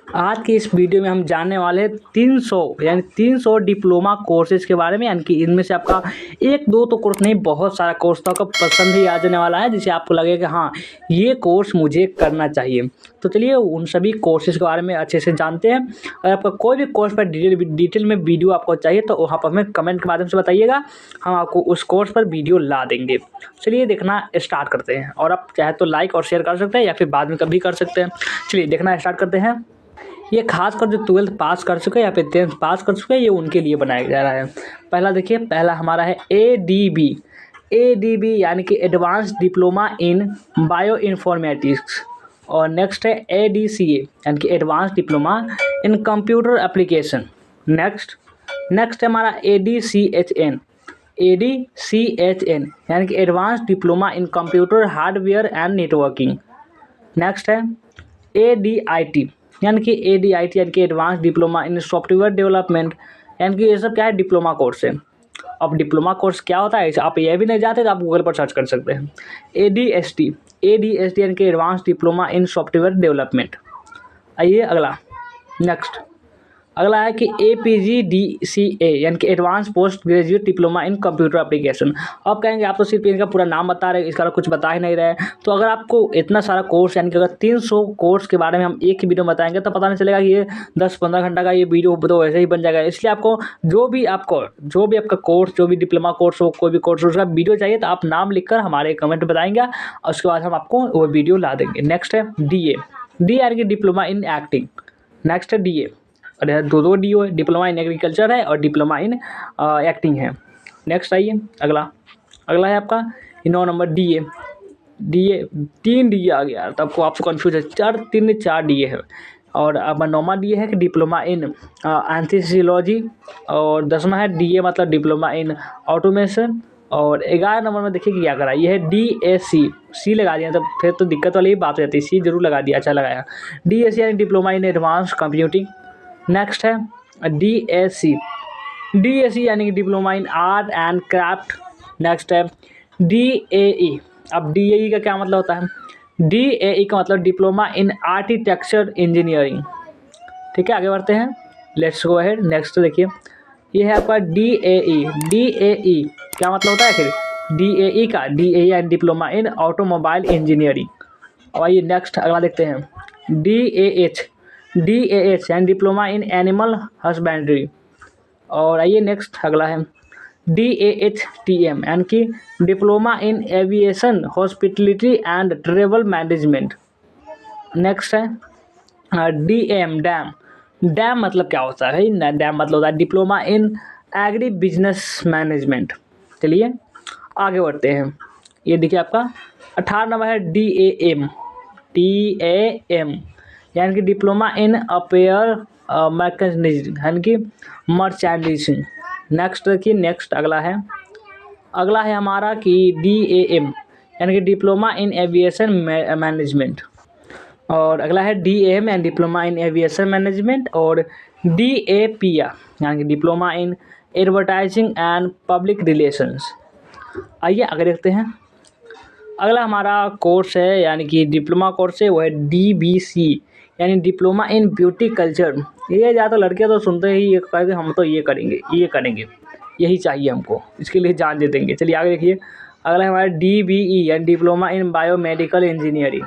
आज की इस वीडियो में हम जानने वाले हैं 300 यानी 300 डिप्लोमा कोर्सेज के बारे में। यानी कि इनमें से आपका एक दो तो कोर्स नहीं, बहुत सारा कोर्स तो आपका पसंद ही आ जाने वाला है, जिसे आपको लगेगा कि हाँ ये कोर्स मुझे करना चाहिए। तो चलिए उन सभी कोर्सेज के बारे में अच्छे से जानते हैं। अगर आपका कोई भी कोर्स पर डिटेल में वीडियो आपको चाहिए तो वहाँ पर हमें कमेंट के माध्यम से बताइएगा, हम आपको उस कोर्स पर वीडियो ला देंगे। चलिए देखना स्टार्ट करते हैं, और आप चाहे तो लाइक और शेयर कर सकते हैं या फिर बाद में कभी कर सकते हैं। चलिए देखना स्टार्ट करते हैं। ये खासकर जो 12th पास कर चुके हैं या फिर 10th पास कर चुके हैं, ये उनके लिए बनाया जा रहा है। पहला देखिए, पहला हमारा है ADB यानी कि advance diploma in bio informatics. और नेक्स्ट है ADCA यानी कि advance diploma in computer application. Next है हमारा ADCHN यानी कि advance diploma in computer hardware and networking. Next है ADIT यानी कि advance diploma in software development. यानी कि ये सब क्या है, डिप्लोमा कोर्स है। अब डिप्लोमा कोर्स क्या होता है आप ये भी नहीं जानते तो आप गूगल पर सर्च कर सकते हैं। ADST यानी कि advance diploma in software development. आइए अगला, नेक्स्ट अगला है कि APGDCA यानी कि advance post graduate diploma in computer application. अब कहेंगे आप तो सिर्फ इनका पूरा नाम बता रहे हैं, इसका कुछ बता ही नहीं रहे। तो अगर आपको इतना सारा कोर्स यानी कि अगर 300 कोर्स के बारे में हम एक ही वीडियो में बताएंगे तो पता नहीं चलेगा कि ये 10-15 घंटा का ये वीडियो तो वैसे ही बन जाएगा। इसलिए आपको जो भी आपका कोर्स, जो भी डिप्लोमा कोर्स हो, कोई भी कोर्स उसका वीडियो चाहिए तो आप नाम लिखकर हमारे कमेंट बताएंगे, और उसके बाद हम आपको वो वीडियो ला देंगे। नेक्स्ट है DA यानी कि डिप्लोमा इन एक्टिंग। नेक्स्ट है DA, और दो DO है, डिप्लोमा इन एग्रीकल्चर है और डिप्लोमा इन एक्टिंग है। नेक्स्ट आइए अगला है आपका 9 नंबर DA 3 DA आ गया, तब आपको आपसे कन्फ्यूज है, 4 DA है। और अब 9वां DA है कि डिप्लोमा इन एंथ्रोपोलॉजी। और 10वां है DA मतलब डिप्लोमा इन ऑटोमेशन। और 11 नंबर में देखिए क्या करा, ये है DAC, C लगा दिया तो फिर तो दिक्कत वाली बात हो जाती है, C जरूर लगा दिया, अच्छा लगाया। DAC यानी diploma in advance computing. Next है DAC यानी कि diploma in art and craft. Next है DAE। अब DAE का क्या मतलब होता है, DAE का मतलब डिप्लोमा इन आर्किटेक्चर इंजीनियरिंग। ठीक है, आगे बढ़ते हैं, लेट्स गो अहेड। नेक्स्ट देखिए, ये है आपका DAE क्या मतलब होता है फिर, DAE यानी डिप्लोमा इन ऑटोमोबाइल इंजीनियरिंग। और आइए नेक्स्ट अगला देखते हैं, DAH यानी डिप्लोमा इन एनिमल हस्बेंड्री। और आइए नेक्स्ट अगला है DAHTM यानी कि diploma in aviation hospitality and travel management. Next है डैम मतलब क्या होता है, डैम मतलब होता है diploma in agri business management. चलिए आगे बढ़ते हैं, ये देखिए आपका 18 नंबर है DAM यानी कि डिप्लोमा इन अपेयर मैकेनिज्म यानी कि मर्चेंडाइजिंग। नेक्स्ट देखिए, नेक्स्ट अगला है हमारा कि DAM यानी कि डिप्लोमा इन एविएशन मैनेजमेंट। और अगला है DAM यानी डिप्लोमा इन एविएशन मैनेजमेंट। और DAPR यानी कि diploma in advertising and public relations. आइए आगे देखते हैं, अगला हमारा कोर्स है यानी कि डिप्लोमा कोर्स है, वो है DBC यानी डिप्लोमा इन ब्यूटी कल्चर। ये ज़्यादा लड़के तो सुनते ही ये कहेंगे हम तो ये करेंगे यही चाहिए हमको, इसके लिए जान दे देंगे। चलिए आगे देखिए, अगला है हमारा DBE यानी डिप्लोमा इन बायोमेडिकल इंजीनियरिंग।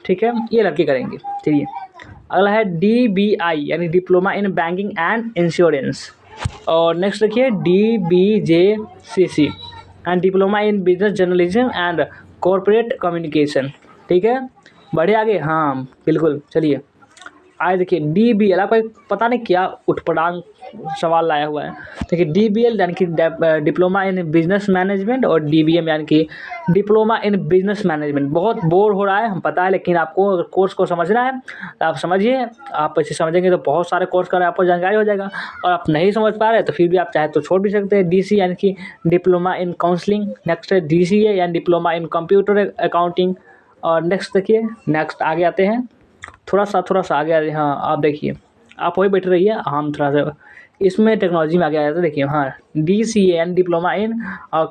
ठीक है, ये लड़के करेंगे। चलिए अगला है DBI यानी diploma in banking and insurance. और नेक्स्ट देखिए DBJCC and diploma in business journalism and corporate communication. ठीक है, बढ़े आगे, हाँ बिल्कुल। चलिए आगे देखिए DBL, आपको पता नहीं क्या उठपटांग सवाल लाया हुआ है। देखिए DBL यानी कि डिप्लोमा इन बिजनेस मैनेजमेंट, और DBM यानी कि डिप्लोमा इन बिजनेस मैनेजमेंट। बहुत बोर हो रहा है हम पता है, लेकिन आपको अगर कोर्स को समझना है तो आप समझिए, आप ऐसे समझेंगे तो बहुत सारे कोर्स का आपको जानकारी हो जाएगा। और आप नहीं समझ पा रहे तो फिर भी आप चाहे तो छोड़ भी सकते हैं। DC यानी कि डिप्लोमा इन काउंसलिंग। नेक्स्ट है DCA यानी डिप्लोमा इन कंप्यूटर अकाउंटिंग। और नेक्स्ट देखिए, नेक्स्ट आगे आते हैं, थोड़ा सा आगे आ, हाँ आप देखिए, आप वही बैठे रहिए, हम थोड़ा सा इसमें टेक्नोलॉजी में आगे आ जाता है। देखिए हाँ, DCA and diploma in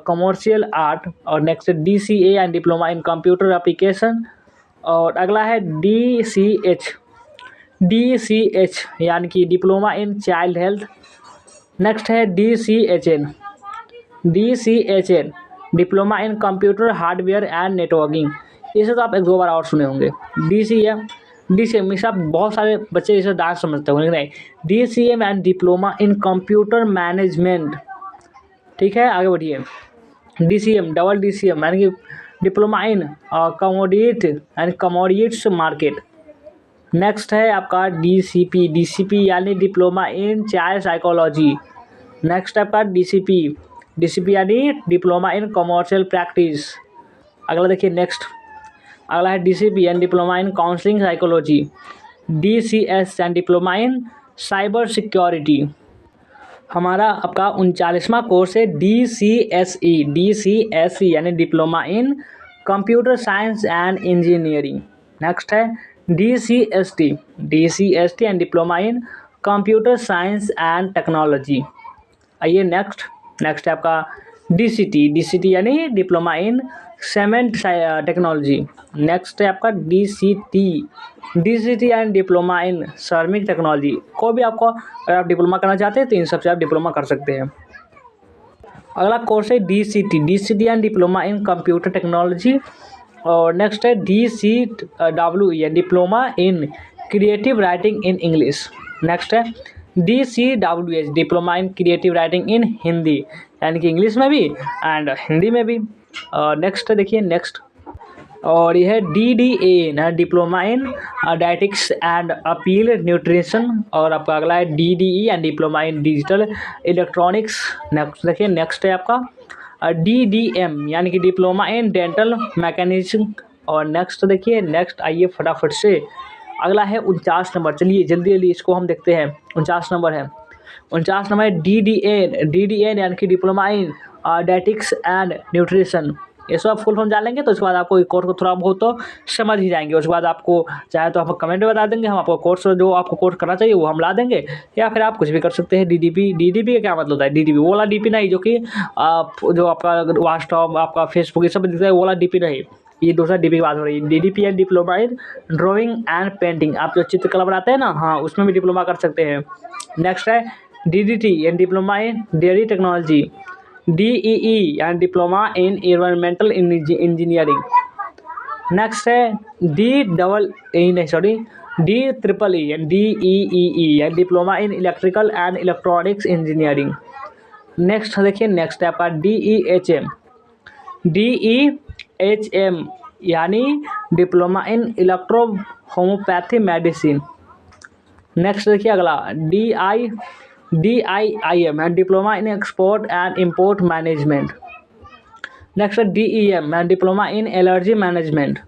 commercial art. और नेक्स्ट है DCA and diploma in computer application. और अगला है DCH यानी कि diploma in child health. Next है DCHN diploma in computer hardware and networking. इसे तो आप एक दो बार और सुने होंगे। DCM इसे आप बहुत सारे बच्चे इसे डांस समझते होंगे, नहीं। DCM and diploma in computer management. ठीक है, आगे बढ़िए। DCM यानी कि डिप्लोमा इन कमोडिटीज मार्केट। नेक्स्ट है आपका DCP यानी diploma in child psychology. Next है आपका DCP यानी डिप्लोमा इन कमर्शियल प्रैक्टिस। अगला देखिए नेक्स्ट, अगला है DCP यानी diploma in counselling psychology. DCS यानी डिप्लोमा इन साइबर सिक्योरिटी। हमारा आपका 39वां कोर्स है DCSE यानी diploma in computer science and engineering. Next है DCST and diploma in computer science and technology. आइए नेक्स्ट है आपका DCT यानी diploma in cement technology. Next है आपका DCT and diploma in ceramic technology. कोई भी आपको अगर आप डिप्लोमा करना चाहते हैं तो इन सबसे आप डिप्लोमा कर सकते हैं। अगला कोर्स है DCT and diploma in computer technology. और नेक्स्ट है DCWE diploma in creative writing in English. Next है DCWH diploma in creative writing in Hindi, यानी कि इंग्लिश में भी एंड हिंदी में भी। नेक्स्ट देखिए नेक्स्ट, और यह है DDA diploma in dietetics and appeal nutrition. और आपका अगला है DDE and diploma in digital electronics. Next देखिए नेक्स्ट है आपका DDM यानी कि डिप्लोमा इन डेंटल मैकेनिज्म। और नेक्स्ट देखिए नेक्स्ट, आइए फटाफट से अगला है 49 नंबर। चलिए जल्दी इसको हम देखते हैं। 49 नंबर है DDA यानी कि diploma in dietetics and nutrition. ये सब फुल फॉर्म जान लेंगे तो उसके बाद आपको कोर्स को थोड़ा बहुत तो समझ ही जाएंगे। उसके बाद आपको चाहे तो आप कमेंट में बता देंगे, हम आपको कोर्स जो आपको कोर्स करना चाहिए वो हम ला देंगे, या फिर आप कुछ भी कर सकते हैं। DDP का क्या मतलब होता है? DDP वो वाला DP नहीं जो कि जो आपका व्हाट्सअप आपका फेसबुक ये सब दिखता है, वो वाला DP नहीं, ये दूसरा DP की बात हो रही है। DDP है diploma in drawing and painting. आप जो चित्रकला बनाते हैं ना, हाँ उसमें भी डिप्लोमा कर सकते हैं। नेक्स्ट है DDT and diploma in dairy technology. DEE and diploma in environmental engineering. Next है DEEE and DEEE and diploma in electrical and electronics engineering. Next देखिए नेक्स्ट है आपका DEHM यानी डिप्लोमा इन इलेक्ट्रो होम्योपैथी मेडिसिन। नेक्स्ट देखिए अगला DIIM and diploma in export and import management. Next है DEM and diploma in allergy management.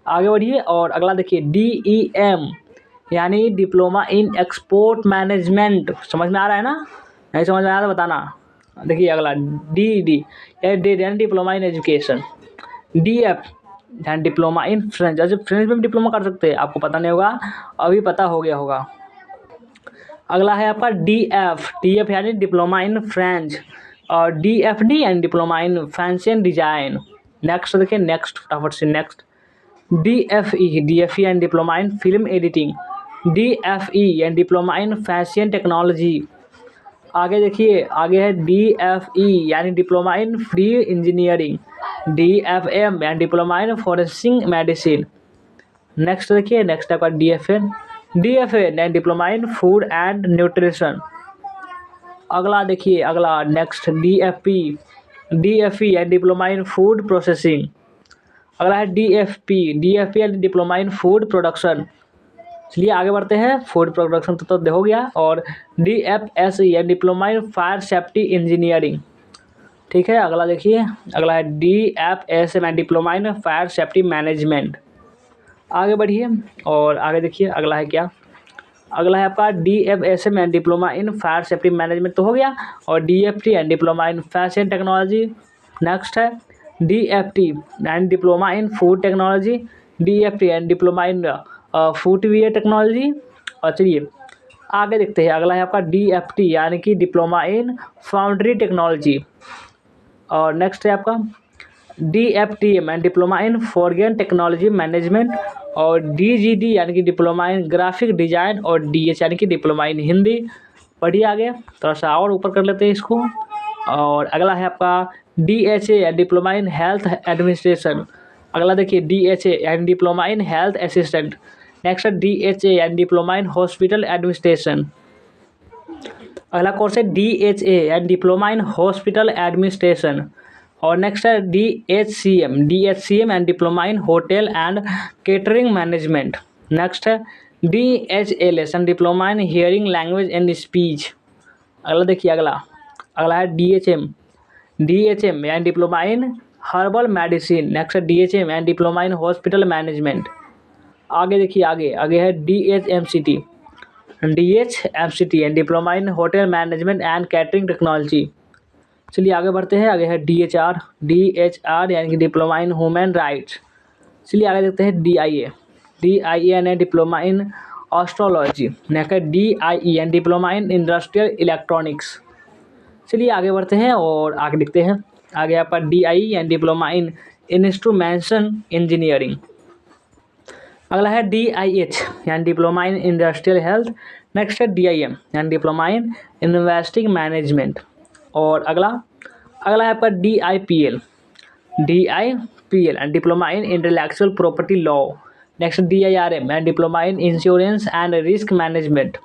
आगे बढ़िए, और अगला देखिए DEM यानी डिप्लोमा इन एक्सपोर्ट मैनेजमेंट। समझ में आ रहा है ना? नहीं समझ में आया तो बताना। देखिए अगला DED यानी डिप्लोमा इन एजुकेशन। DF यानी डिप्लोमा इन फ्रेंच। अच्छा फ्रेंच में भी डिप्लोमा कर सकते हैं, आपको पता नहीं होगा, अभी पता हो गया होगा। अगला है आपका DF यानी डिप्लोमा इन फ्रेंच, और DFD यानी diploma in fashion design. Next देखिए नेक्स्ट फटाफट से नेक्स्ट DFE यानी डिप्लोमा इन फिल्म एडिटिंग। DFE यानी डिप्लोमा इन फैशन टेक्नोलॉजी। आगे देखिए आगे है DFE यानी diploma in free engineering. DFM यानी diploma in forensic medicine. Next देखिए नेक्स्ट आपका DFA यानी diploma in food and nutrition. अगला देखिए अगला नेक्स्ट DFE यानी डिप्लोमा इन फूड प्रोसेसिंग। अगला है DFP यानी डिप्लोमा इन फूड प्रोडक्शन। चलिए आगे बढ़ते हैं, फूड प्रोडक्शन तो हो गया। और DFSE यानी diploma in fire safety engineering. ठीक है, अगला देखिए अगला है DFSM यानी diploma in fire safety management. आगे बढ़िए और आगे देखिए अगला है क्या, अगला है आपका DFSM and diploma in fire safety management तो हो गया, और DFT and diploma in fashion technology. Next है DFT and diploma in food technology. DFT and diploma in footwear technology. और चलिए आगे देखते हैं, अगला है आपका DFT यानी कि डिप्लोमा इन फाउंड्री टेक्नोलॉजी। और नेक्स्ट है आपका DFTM and diploma in foreign technology management. और DGD यानी कि डिप्लोमा इन ग्राफिक डिजाइन और DH यानी कि डिप्लोमा इन हिंदी। पढ़िए आगे, थोड़ा सा और ऊपर कर लेते हैं इसको। और अगला है आपका DHA या डिप्लोमा इन हेल्थ एडमिनिस्ट्रेशन। अगला देखिए DHA यानी diploma in health assistant. Next है DHA यानी डिप्लोमा इन हॉस्पिटल एडमिनिस्ट्रेशन। अगला कोर्स है DHA यानी डिप्लोमा इन हॉस्पिटल एडमिनिस्ट्रेशन। और नेक्स्ट है DHCM and diploma in hotel and catering management. Next है DHLS and diploma in hearing language and speech. अगला देखिए अगला है DHM यानी डिप्लोमा इन हर्बल मेडिसिन। नेक्स्ट है DHM यानी डिप्लोमा इन हॉस्पिटल मैनेजमेंट। आगे देखिए आगे है DHMCT and diploma in hotel management and catering technology. चलिए आगे बढ़ते हैं। आगे है DHR यानी कि डिप्लोमा इन ह्यूमन राइट्स। चलिए आगे देखते हैं DIA यानी डिप्लोमा इन एस्ट्रोलॉजी। नेक्स्ट है DIE यानी डिप्लोमा इन इंडस्ट्रियल इलेक्ट्रॉनिक्स। चलिए आगे बढ़ते हैं और आगे देखते हैं। आगे आपका DIE यानी डिप्लोमा इन इंस्ट्रूमेंटेशन इंजीनियरिंग। अगला है DIH यानी diploma in industrial health. Next है DIM यानी डिप्लोमा इन इन्वेस्टिंग मैनेजमेंट। और अगला है आपका DIPL and diploma in intellectual property law. Next DIRM and diploma in insurance and risk management.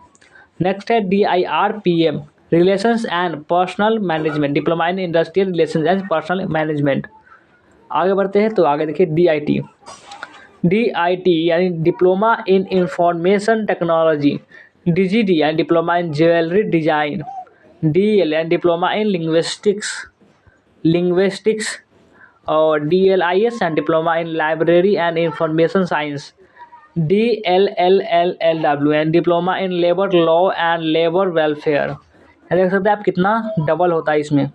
Next है DIRPM relations and personal management, diploma in industrial relations and personal management. आगे बढ़ते हैं तो आगे देखिए DIT यानी डिप्लोमा इन information technology. DGD यानी diploma इन jewellery design. DL यानी डिप्लोमा इन लिंग्विस्टिक्स। और DLIS and diploma in library and information science. DLLLW and diploma in labour law and labour welfare. देख सकते हैं आप कितना डबल होता है इसमें।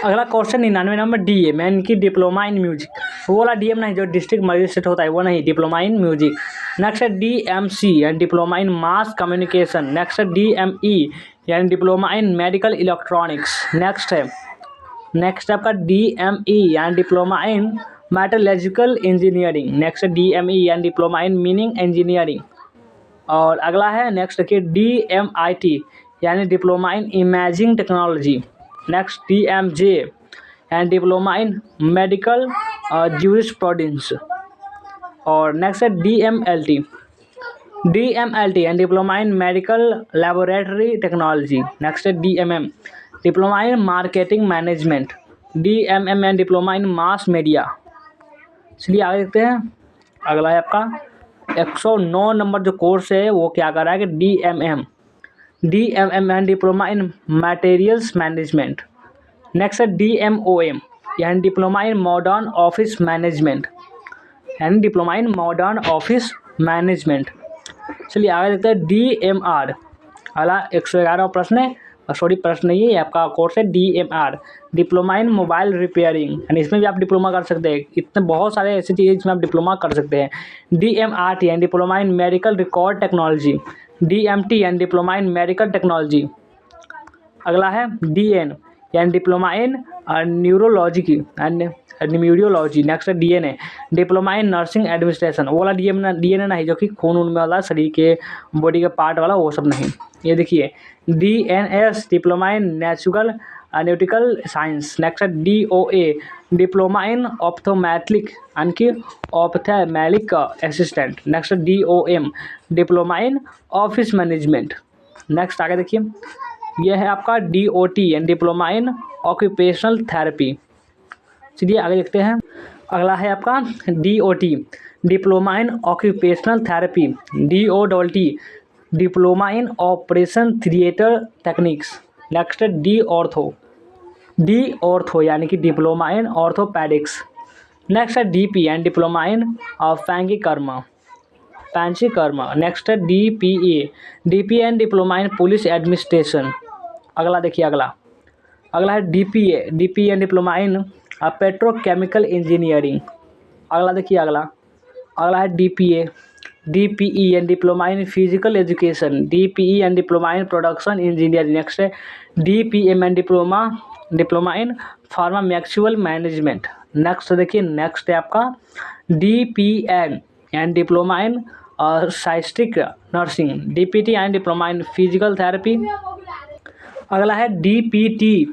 अगला क्वेश्चन 99 नंबर DM यानी कि डिप्लोमा इन म्यूजिक। वो वाला DM नहीं जो डिस्ट्रिक्ट मजिस्ट्रेट होता है वो नहीं, डिप्लोमा इन म्यूजिक। नेक्स्ट है DMC यानी डिप्लोमा इन मास कम्युनिकेशन। नेक्स्ट है DME यानी डिप्लोमा इन मेडिकल इलेक्ट्रॉनिक्स। नेक्स्ट है आपका DME यानी डिप्लोमा इन मेटलर्जिकल इंजीनियरिंग। नेक्स्ट है DME यानी डिप्लोमा इन मीनिंग इंजीनियरिंग। और अगला है नेक्स्ट देखिए DMIT यानी डिप्लोमा इन इमेजिंग टेक्नोलॉजी। नेक्स्ट DMJ यानी डिप्लोमा इन मेडिकल ज्यूरिस्प्रूडेंस। और नेक्स्ट है DMLT यानी डिप्लोमा इन मेडिकल लैबोरेटरी टेक्नोलॉजी। नेक्स्ट है DMM diploma in marketing management. DMM यानी डिप्लोमा इन मास मीडिया। चलिए आगे देखते हैं। अगला है आपका 109 नंबर जो कोर्स है वो क्या कर रहा है कि DMM यानी डिप्लोमा इन मटेरियल्स मैनेजमेंट। नेक्स्ट है DMOM यानी diploma in modern office management management. चलिए आगे देखते हैं DMR। अगला 111 प्रश्न है, प्रश्न नहीं है, ये आपका कोर्स है DMR diploma in mobile repairing. यानी इसमें भी आप डिप्लोमा कर सकते हैं। इतने बहुत सारे ऐसी चीज़ें जिसमें आप डिप्लोमा कर सकते हैं। DMRT यानी डिप्लोमा इन मेडिकल रिकॉर्ड टेक्नोलॉजी। DMT यानी डिप्लोमा इन मेडिकल टेक्नोलॉजी। अगला है DN यानी डिप्लोमा इन न्यूरोलॉजी। नेक्स्ट है DNA diploma in nursing administration. वो वाला DNA नहीं जो कि खून उनमें वाला शरीर के बॉडी के पार्ट वाला, वो सब नहीं। ये देखिए DNS diploma in natural nutritional science. Next है DOA डिप्लोमा इन ऑप्थोमेट्रिक यानी कि ऑप्थेमेलिक असिस्टेंट। नेक्स्ट है DOM diploma in office management. Next आगे देखिए यह है आपका DOT यानी डिप्लोमा इन ऑक्यूपेशनल थेरेपी। चलिए आगे देखते हैं। अगला है आपका DOT diploma in occupational therapy. DOT diploma in operation theatre techniques. Next है D-ऑर्थो यानी कि डिप्लोमा इन ऑर्थोपेडिक्स। नेक्स्ट है DP यानी डिप्लोमा इन पैंचीकर्मा। नेक्स्ट है DPA and diploma in police administration. अगला देखिए अगला है DPA and diploma in petrochemical engineering. अगला देखिए अगला है DPE and diploma in physical education. DPE and diploma in production engineering. Next है DPM and diploma in pharmaceutical management. Next देखिए नेक्स्ट है आपका DPN and diploma in psychiatric nursing, DPT and diploma in physical therapy. अगला है DPT,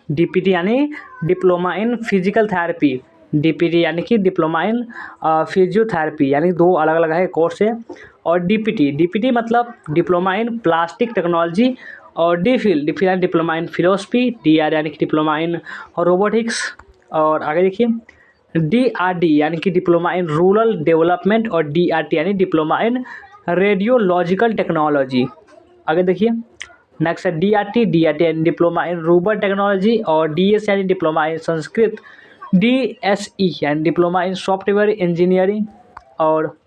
DPT यानी diploma in physical therapy, DPT यानी कि diploma इन physiotherapy, यानी दो अलग अलग है कोर्स है। और DPT मतलब डिप्लोमा इन प्लास्टिक टेक्नोलॉजी, और DPhil यानी डिप्लोमा इन फिलोसफी, DR यानी कि डिप्लोमा इन रोबोटिक्स। और आगे देखिए DRD यानी कि डिप्लोमा इन रूरल डेवलपमेंट, और DRT यानी डिप्लोमा इन रेडियोलॉजिकल टेक्नोलॉजी। आगे देखिए नेक्स्ट है DRT यानी डिप्लोमा इन रूरल टेक्नोलॉजी, और DS यानी डिप्लोमा इन संस्कृत, DSE यानी डिप्लोमा इन सॉफ्टवेयर इंजीनियरिंग। और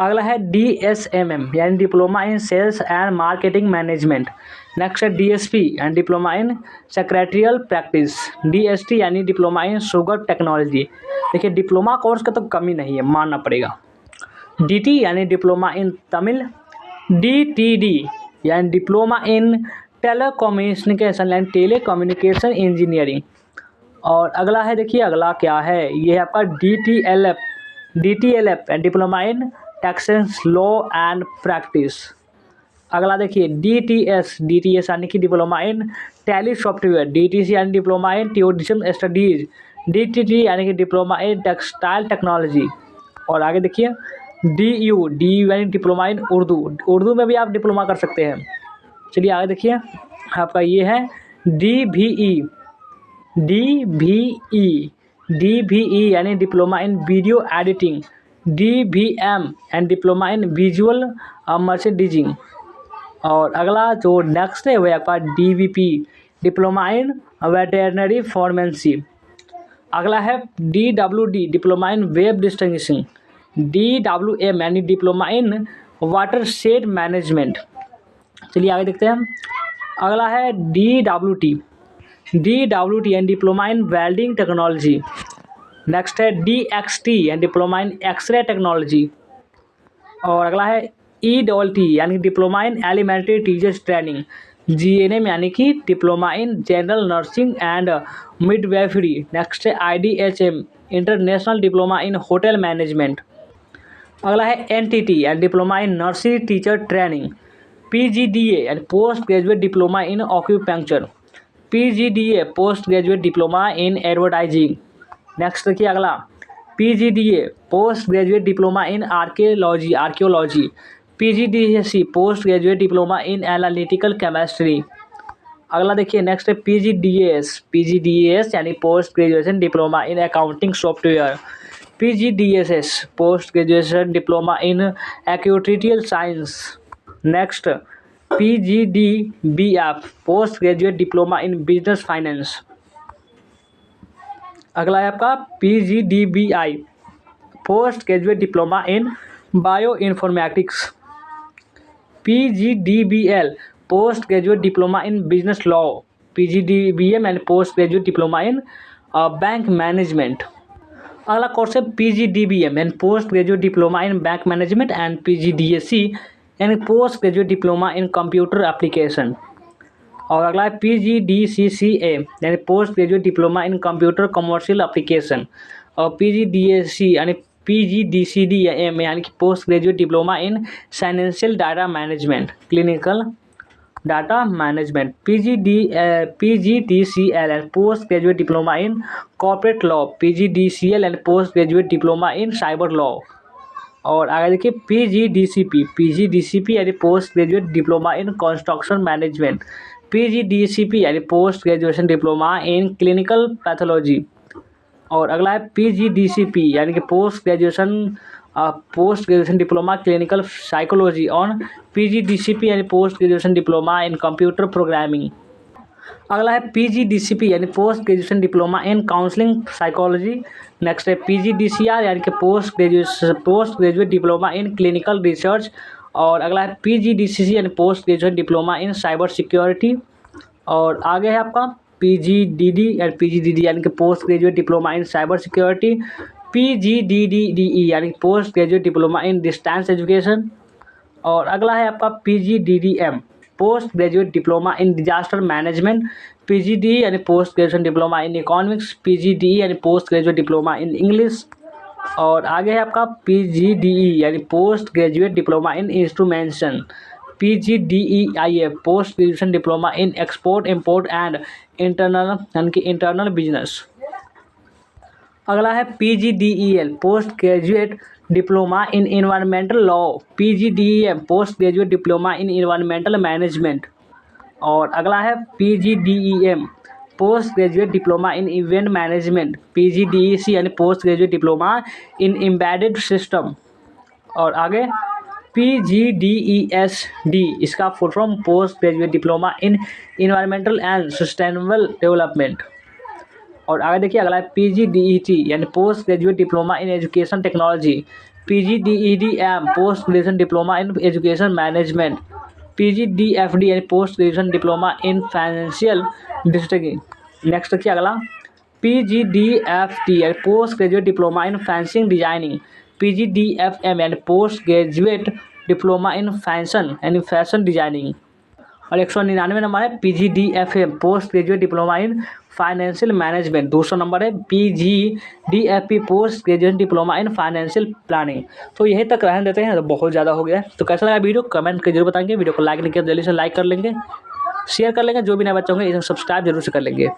अगला है DSMM यानी diploma in sales and marketing management. Next है DSP यानी diploma in secretarial practice, DST यानी डिप्लोमा इन शुगर टेक्नोलॉजी। देखिए डिप्लोमा कोर्स का तो कमी नहीं है, मानना पड़ेगा। DT यानी डिप्लोमा इन तमिल, DTD यानी diploma in telecommunication and telecommunication engineering. और अगला है, देखिए अगला क्या है, ये है आपका DTLF and diploma in taxes law and practice. अगला देखिए DTS यानी कि डिप्लोमा इन टैली सॉफ्टवेयर, DTC यानी डिप्लोमा इन टूरिज्म स्टडीज, DTT यानी कि डिप्लोमा इन टेक्सटाइल टेक्नोलॉजी। और आगे देखिए DU यानी डिप्लोमा इन उर्दू में भी आप डिप्लोमा कर सकते हैं। चलिए आगे देखिए आपका ये है DVE यानी diploma in video editing, DVM and diploma in visual merchandising. और अगला जो नेक्स्ट है वह आपका DVP diploma in veterinary pharmacy. अगला है DWD diploma in web distribution, DWM यानी diploma in watershed management. चलिए आगे देखते हैं। अगला है DWT and diploma in welding technology. Next है DXT and diploma in X ray technology. और अगला है ETT यानी diploma in elementary teachers training, GNM यानी कि diploma in general nursing and midwifery. Next है IDHM international diploma in hotel management. अगला है NTT and diploma in nursery teacher training, PGDA and post graduate diploma in acupuncture, PGDA post graduate diploma in advertising. Next देखिए अगला PGDA post graduate diploma in archaeology, PGDSC post graduate diploma in analytical chemistry. अगला देखिए next है PGDAS यानी post graduation diploma in accounting software, PGDSS post graduation diploma in actuarial science. Next PGDBF post graduate diploma in business finance. अगला है आपका PGDBI post graduate diploma in bio informatics, PGDBL post graduate diploma in business law, PGDBM and post graduate diploma in bank management. अगला course है PGDBM and post graduate diploma in bank management, and PGDSC यानी post graduate diploma in computer application. और अगला है PGDCCA यानी post graduate diploma in computer commercial application, और PGDSC यानी PGDCDM यानी कि post graduate diploma in financial data management, clinical data management. PGDCL and post graduate diploma in corporate law, PGDCL and post graduate diploma in cyber law. और आगे देखिए PGDCP यानी post graduate diploma in construction management, PGDCP यानी post graduation diploma in clinical pathology. और अगला है PGDCP यानी कि post graduation diploma clinical psychology, और PGDCP यानी post graduation diploma in computer programming. अगला है PGDCP यानी post graduation diploma in counselling psychology. Next है PGDCR यानी कि post graduate diploma in clinical research. और अगला है PGDCC यानी post graduate diploma in cyber security. और आगे है आपका PGDD यानी कि post graduate diploma in cyber security, PGDDE यानी पोस्ट ग्रेजुएट डिप्लोमा इन डिस्टेंस एजुकेशन। और अगला है आपका PGDDM post graduate diploma in disaster management, PGDE यानी post graduation diploma in economics, PGDE यानी post graduate diploma in English. और आगे है आपका PGDE यानी post graduate diploma in instrumentation, PGDEIF post graduation diploma in export import and internal यानी कि internal business. अगला है PGDEL post graduate diploma in environmental law, PGDEM post graduate diploma in environmental management. और अगला है PGDEM post graduate diploma इन event management, PGDEC यानी post graduate diploma इन embedded system. और आगे PGDESD इसका full form post graduate diploma in environmental and sustainable development. और आगे देखिए अगला है PGDET यानी post graduate diploma in education technology, PGDEDM post graduation diploma in education management, PGDFD यानी post graduation diploma in financial district. Next देखिए अगला PGDFT यानी पोस्ट ग्रेजुएट डिप्लोमा इन फैंसिंग डिजाइनिंग, PGDFM यानी post graduate diploma in fashion यानी fashion designing. और 199 number है PGDFM post graduate diploma in financial management. 200 number है PGDFP post graduate diploma in financial planning. तो यही तक रहने देते हैं, तो बहुत ज़्यादा हो गया है। तो कैसा लगा वीडियो कमेंट कर जरूर बताएंगे। वीडियो को लाइक नहीं किया जल्दी से लाइक कर लेंगे, शेयर कर लेंगे, जो भी नए बच्चे होंगे इसे सब्सक्राइब जरूर से कर लेंगे।